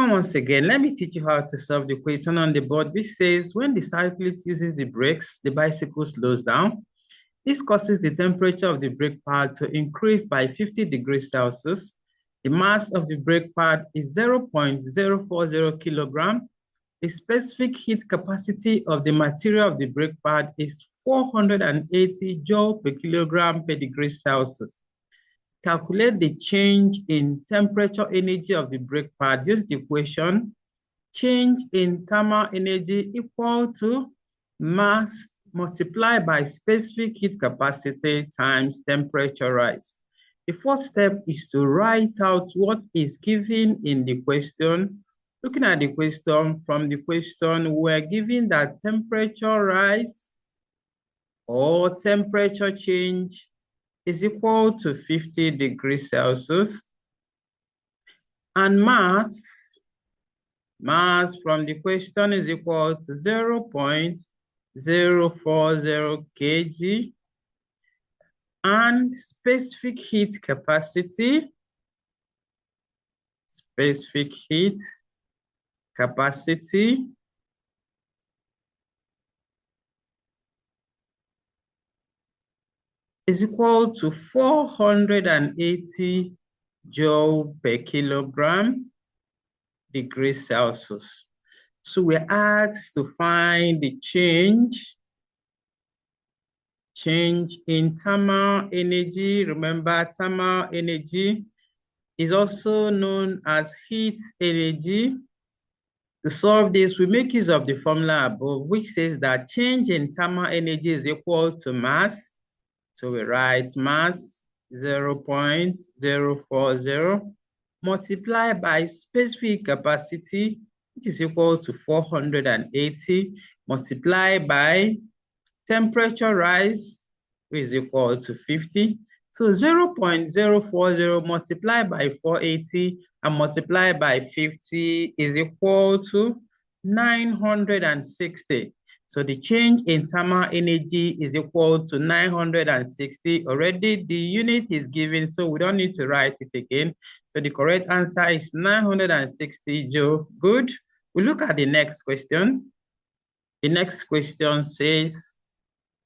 Welcome once again. Let me teach you how to solve the question on the board, which says when the cyclist uses the brakes, the bicycle slows down. This causes the temperature of the brake pad to increase by 50 degrees Celsius. The mass of the brake pad is 0.040 kilogram. The specific heat capacity of the material of the brake pad is 480 joule per kilogram per degree Celsius. Calculate the change in temperature energy of the brake pad. Use the equation. Change in thermal energy equal to mass multiplied by specific heat capacity times temperature rise. The first step is to write out what is given in the question. Looking at the question, from the question, we're given that temperature rise or temperature change is equal to 50 degrees Celsius. And mass from the question is equal to 0.040 kg. And specific heat capacity is equal to 480 joule per kilogram degrees Celsius. So we're asked to find the change in thermal energy. Remember, thermal energy is also known as heat energy. To solve this, we make use of the formula above, which says that change in thermal energy is equal to mass. So we write mass 0.040 multiplied by specific capacity, which is equal to 480, multiplied by temperature rise, which is equal to 50. So 0.040 multiplied by 480 and multiplied by 50 is equal to 960. So the change in thermal energy is equal to 960. Already the unit is given, so we don't need to write it again. So the correct answer is 960 joule. Good. We look at the next question. The next question says,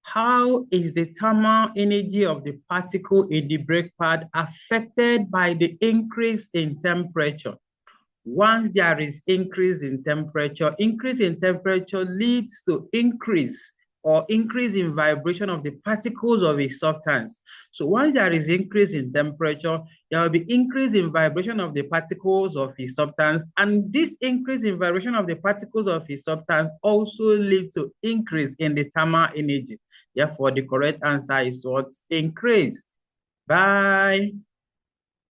how is the thermal energy of the particle in the brake pad affected by the increase in temperature? Once there is increase in temperature leads to increase in vibration of the particles of a substance. So once there is increase in temperature, there will be increase in vibration of the particles of a substance, and this increase in vibration of the particles of a substance also leads to increase in the thermal energy. Therefore, the correct answer is what? Increased. Bye.